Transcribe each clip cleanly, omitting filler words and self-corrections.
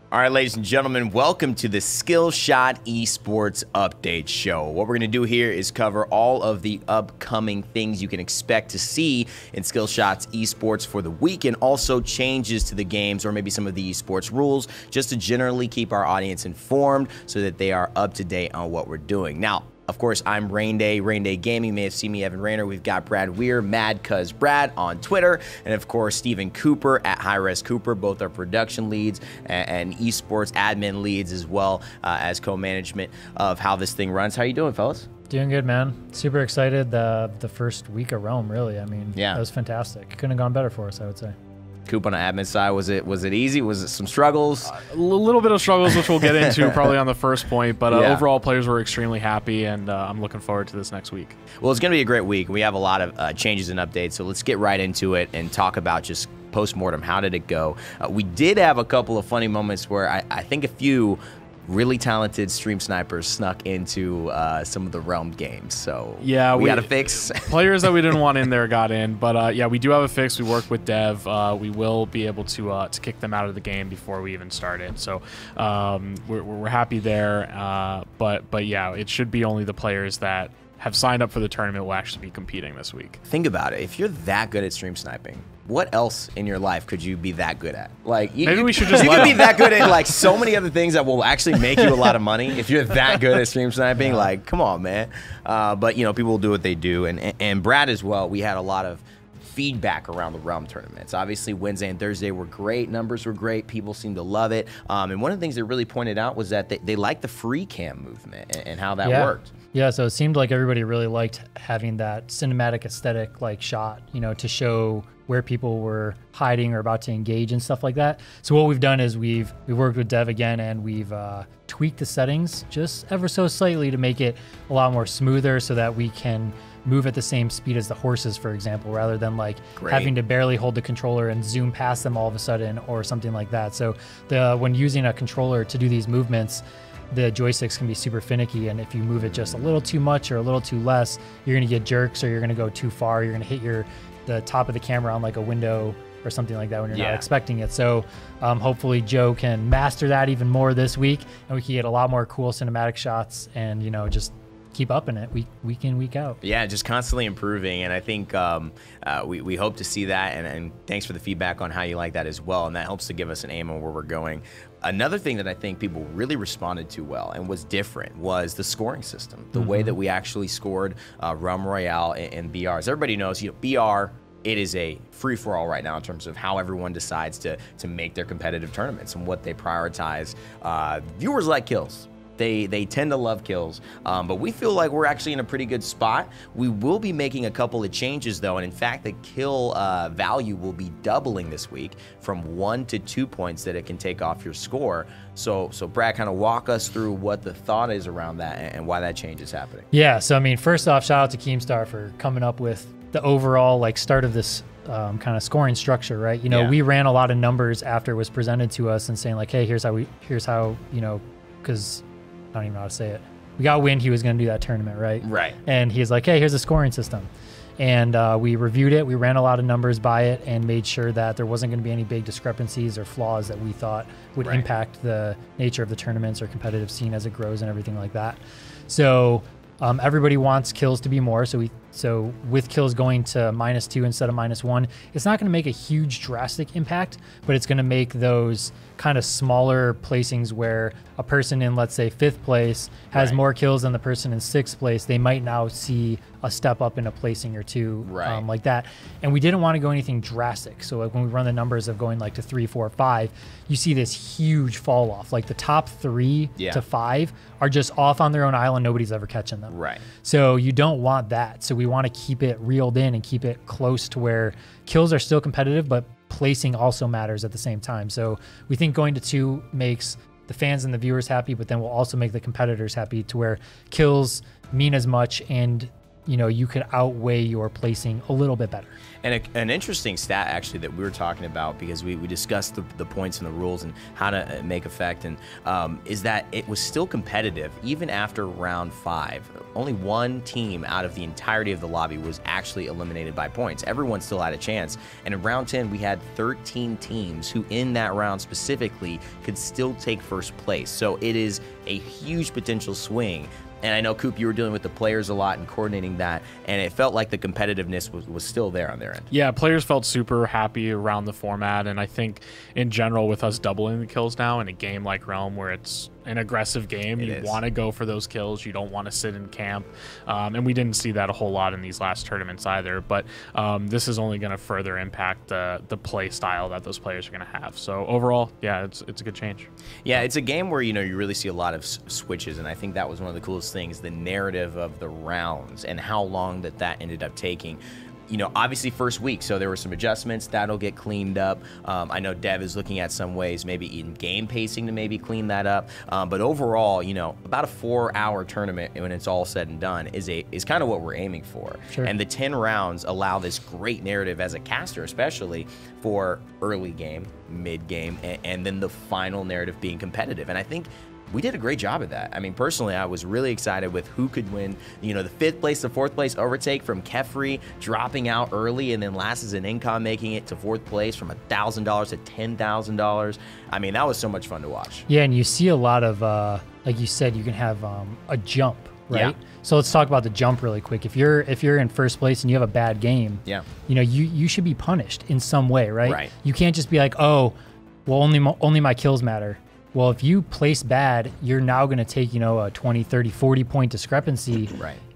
All right, ladies and gentlemen, welcome to the Skillshot Esports Update Show. What we're going to do here is cover all of the upcoming things you can expect to see in Skillshot's esports for the week, and also changes to the games or maybe some of the esports rules, just to generally keep our audience informed so that they are up to date on what we're doing. Now, of course, I'm Rain Day Gaming. You may have seen me, Evan Rayner. We've got Brad Weir, Mad Cuz Brad on Twitter, and of course, Stephen Cooper at High Res Cooper. Both are production leads and esports admin leads, as well as co-management of how this thing runs. How you doing, fellas? Doing good, man. Super excited. The first week of Realm, really. I mean, yeah, that was fantastic. Couldn't have gone better for us, I would say. Coop, on the admin side, was it easy? Was it some struggles? A little bit of struggles, which we'll get into probably on the first point, but overall players were extremely happy, and I'm looking forward to this next week. Well, it's going to be a great week. We have a lot of changes and updates, so let's get right into it and talk about just post-mortem. How did it go? We did have a couple of funny moments where I think a few really talented stream snipers snuck into some of the Realm games. So yeah, we got a fix. Players that we didn't want in there got in, but yeah, we do have a fix. We worked with Dev. We will be able to kick them out of the game before we even started. So we're happy there. But yeah, it should be only the players that have signed up for the tournament will actually be competing this week. Think about it. If you're that good at stream sniping, what else in your life could you be that good at? Like, maybe we should just you could be that good at like so many other things that will actually make you a lot of money. If you're that good at stream sniping, like, come on, man. But you know, people will do what they do, and Brad as well. We had a lot of feedback around the Realm tournaments. Obviously, Wednesday and Thursday were great. Numbers were great. People seemed to love it. And one of the things they really pointed out was that they liked the free cam movement and how that worked. Yeah, so it seemed like everybody really liked having that cinematic aesthetic like shot, you know, to show where people were hiding or about to engage and stuff like that. So what we've done is we've worked with Dev again, and we've tweaked the settings just ever so slightly to make it a lot more smoother so that we can move at the same speed as the horses, for example, rather than like having to barely hold the controller and zoom past them all of a sudden or something like that. So when using a controller to do these movements, the joysticks can be super finicky, and if you move it just a little too much or a little too less, you're going to get jerks, or you're going to go too far. You're going to hit the top of the camera on like a window or something like that when you're not expecting it. So hopefully Joe can master that even more this week, and we can get a lot more cool cinematic shots and, you know, just keep up in it week in, week out. Yeah, just constantly improving, and I think we hope to see that, and thanks for the feedback on how you like that as well, and that helps to give us an aim on where we're going. Another thing that I think people really responded to well and was different was the scoring system, the way that we actually scored Realm Royale and BR. As everybody knows, you know, BR, it is a free-for-all right now in terms of how everyone decides to make their competitive tournaments and what they prioritize. Viewers like kills. They tend to love kills, but we feel like we're actually in a pretty good spot. We will be making a couple of changes, though, and in fact, the kill value will be doubling this week from 1 to 2 points that it can take off your score. So Brad, kind of walk us through what the thought is around that and why that change is happening. Yeah, so I mean, first off, shout out to Keemstar for coming up with the overall like start of this kind of scoring structure, right? You know, we ran a lot of numbers after it was presented to us and saying like, hey, here's how you know, because I don't even know how to say it. We got wind he was going to do that tournament, right? Right. And he's like, hey, here's a scoring system. And we reviewed it. We ran a lot of numbers by it and made sure that there wasn't going to be any big discrepancies or flaws that we thought would impact the nature of the tournaments or competitive scene as it grows and everything like that. So everybody wants kills to be more. So with kills going to -2 instead of -1, it's not going to make a huge drastic impact, but it's going to make those kind of smaller placings where a person in, let's say, 5th place has more kills than the person in 6th place. They might now see a step up in a placing or two, like that. And we didn't want to go anything drastic. So like when we run the numbers of going like to 3, 4, 5, you see this huge fall off. Like the top 3 to 5 are just off on their own island. Nobody's ever catching them. Right. So you don't want that. So we want to keep it reeled in and keep it close to where kills are still competitive, but placing also matters at the same time. So we think going to 2 makes the fans and the viewers happy, but then we'll also make the competitors happy to where kills mean as much, and you could outweigh your placing a little bit better. And an interesting stat, actually, that we were talking about, because we discussed the points and the rules and how to make effect, and is that it was still competitive even after round 5. Only one team out of the entirety of the lobby was actually eliminated by points. Everyone still had a chance. And in round 10, we had 13 teams who, in that round specifically, could still take first place. So it is a huge potential swing. And I know, Coop, you were dealing with the players a lot and coordinating that, and it felt like the competitiveness was still there on their end. Yeah, players felt super happy around the format, and I think in general with us doubling the kills now in a game like Realm where it's an aggressive game, you want to go for those kills, you don't want to sit in camp, and we didn't see that a whole lot in these last tournaments either, but this is only going to further impact the play style that those players are going to have. So overall, yeah, it's a good change. Yeah, it's a game where, you really see a lot of switches, and I think that was one of the coolest things, the narrative of the rounds and how long that ended up taking. Obviously first week, so there were some adjustments that'll get cleaned up. I know Dev is looking at some ways, maybe in game pacing, to maybe clean that up. But overall, about a 4-hour tournament when it's all said and done is kind of what we're aiming for. Sure. And the 10 rounds allow this great narrative as a caster, especially for early game, mid game, and then the final narrative being competitive. And I think we did a great job of that. I mean, personally, I was really excited with who could win. The 5th place to 4th place overtake from Kefri dropping out early, and then last as an incom making it to 4th place from $1,000 to $10,000. I mean, that was so much fun to watch. Yeah, and you see a lot of, like you said, you can have a jump, right? Yeah. So let's talk about the jump really quick. If you're in first place and you have a bad game, yeah, you should be punished in some way, right? Right. You can't just be like, oh, well, only my kills matter. Well, if you place bad, you're now going to take, a 20, 30, 40 point discrepancy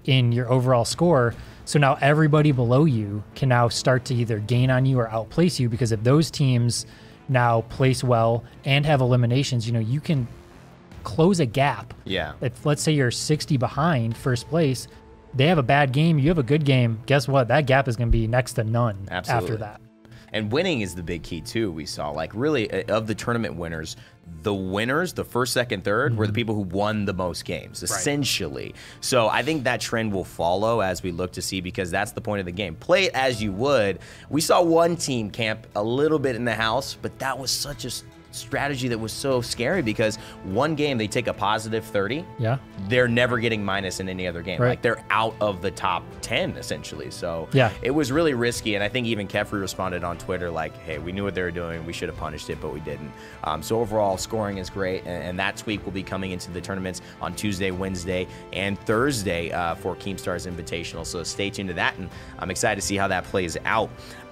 in your overall score. So now everybody below you can now start to either gain on you or outplace you, because if those teams now place well and have eliminations, you can close a gap. Yeah. If let's say you're 60 behind first place, they have a bad game, you have a good game, guess what? That gap is going to be next to none. Absolutely. After that. And winning is the big key too. We saw, like, really, of the tournament winners, the winners, the first, second, third, were the people who won the most games, essentially. So I think that trend will follow as we look to see, because that's the point of the game. Play it as you would. We saw one team camp a little bit in the house, but that was such a strategy that was so scary, because one game they take a positive 30, they're never getting minus in any other game. Like, they're out of the top 10 essentially. So it was really risky, and I think even Kefri responded on Twitter like, hey, we knew what they were doing, we should have punished it, but we didn't. So overall, scoring is great, and that tweak will be coming into the tournaments on Tuesday, Wednesday, and Thursday for Keemstar's Invitational. So stay tuned to that, and I'm excited to see how that plays out.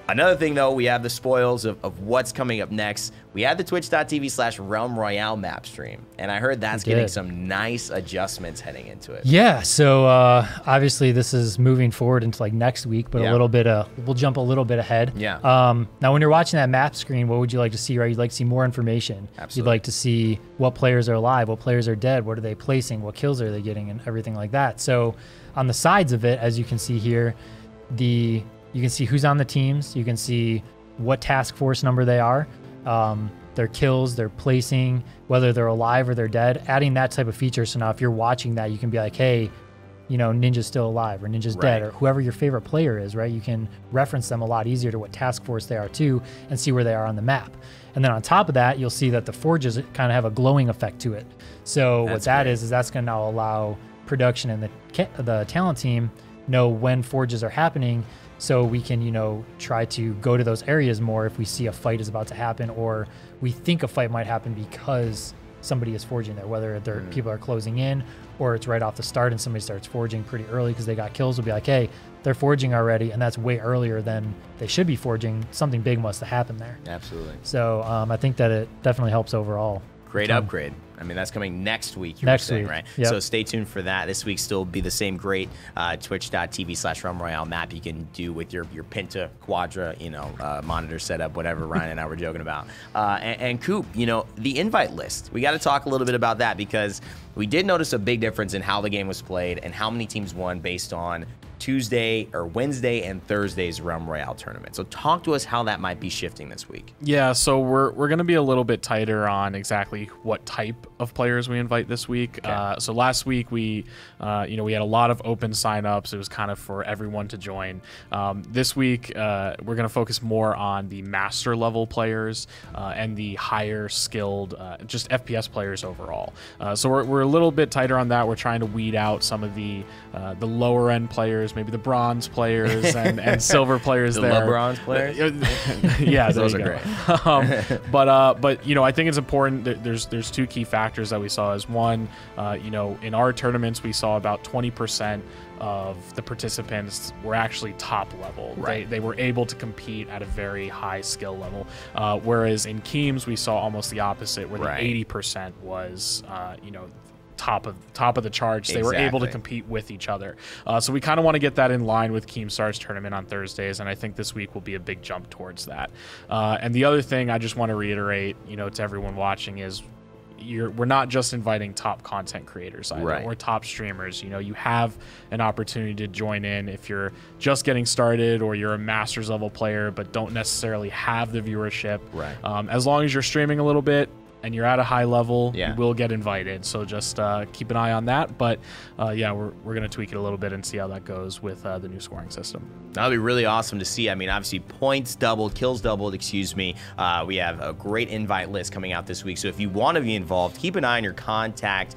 Another thing, though, we have the spoils of what's coming up next. We had the twitch.tv/Realm Royale map stream, and I heard that's getting some nice adjustments heading into it. Yeah, so obviously this is moving forward into like next week, but a little bit we'll jump a little bit ahead. Yeah. Now, when you're watching that map screen, what would you like to see, right? You'd like to see more information. Absolutely. You'd like to see what players are alive, what players are dead, what are they placing, what kills are they getting, and everything like that. So on the sides of it, as you can see here, you can see who's on the teams. You can see what task force number they are, their kills, their placing, whether they're alive or they're dead, adding that type of feature. So now if you're watching that, you can be like, hey, Ninja's still alive or Ninja's dead, or whoever your favorite player is, right? You can reference them a lot easier to what task force they are too, and see where they are on the map. And then on top of that, you'll see that the forges kind of have a glowing effect to it. So what that is that's going to now allow production and the talent team know when forges are happening, so we can, try to go to those areas more if we see a fight is about to happen, or we think a fight might happen because somebody is forging there, whether people are closing in or it's right off the start and somebody starts forging pretty early because they got kills. We'll be like, hey, they're forging already, and that's way earlier than they should be forging. Something big must have happened there. Absolutely. So I think that it definitely helps overall. Great upgrade. I mean, that's coming next week, you were saying, right? Yep. So stay tuned for that. This week still be the same great twitch.tv/Realm Royale map you can do with your Penta, Quadra, monitor setup, whatever Ryan and I were joking about. And Coop, the invite list. We got to talk a little bit about that, because we did notice a big difference in how the game was played and how many teams won based on Tuesday or Wednesday and Thursday's Realm Royale tournament. So talk to us how that might be shifting this week. Yeah, so we're going to be a little bit tighter on exactly what type of players we invite this week. Okay. So last week we had a lot of open signups. It was kind of for everyone to join. This week we're going to focus more on the master level players and the higher skilled, just FPS players overall. So we're a little bit tighter on that. We're trying to weed out some of the lower end players, maybe the bronze players and silver players. The there. bronze players. Yeah, those are great. But I think it's important. There's two key factors that we saw. As one, in our tournaments we saw about 20% of the participants were actually top level. Right. They were able to compete at a very high skill level. Whereas in Keems we saw almost the opposite, where Right. the 80% was top of the charge. They were able to compete with each other. So we kind of want to get that in line with Keemstar's tournament on Thursdays, and I think this week will be a big jump towards that. And the other thing I just want to reiterate, to everyone watching is we're not just inviting top content creators either, Right. or top streamers. You have an opportunity to join in if you're just getting started or you're a master's level player but don't necessarily have the viewership. Right. As long as you're streaming a little bit and you're at a high level, Yeah. you will get invited. So just keep an eye on that. But we're going to tweak it a little bit and see how that goes with the new scoring system. That'll be really awesome to see. I mean, obviously points doubled, kills doubled, excuse me. We have a great invite list coming out this week. So if you want to be involved, keep an eye on your contact,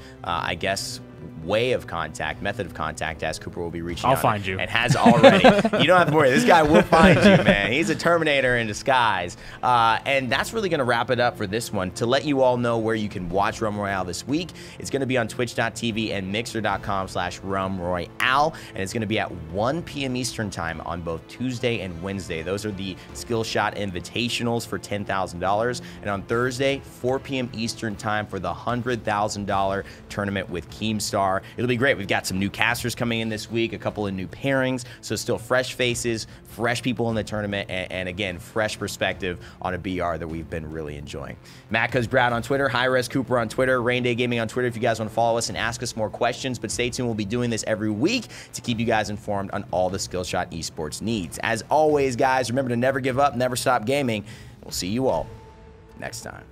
method of contact, as Cooper will be reaching out. I'll find you. And has already. You don't have to worry. This guy will find you, man. He's a Terminator in disguise. And that's really going to wrap it up for this one. To let you all know where you can watch Realm Royale this week, it's going to be on twitch.tv and mixer.com/Realm Royale. And it's going to be at 1 p.m. Eastern time on both Tuesday and Wednesday. Those are the Skillshot Invitationals for $10,000. And on Thursday, 4 p.m. Eastern time for the $100,000 tournament with Keemstar. It'll be great. We've got some new casters coming in this week, a couple of new pairings, so still fresh faces, fresh people in the tournament, and again, fresh perspective on a BR that we've been really enjoying. Matt Cuz Brad on Twitter, Hi-Res Cooper on Twitter, Rain Day Gaming on Twitter if you guys want to follow us and ask us more questions, but stay tuned. We'll be doing this every week to keep you guys informed on all the Skillshot Esports needs. As always, guys, remember to never give up, never stop gaming. We'll see you all next time.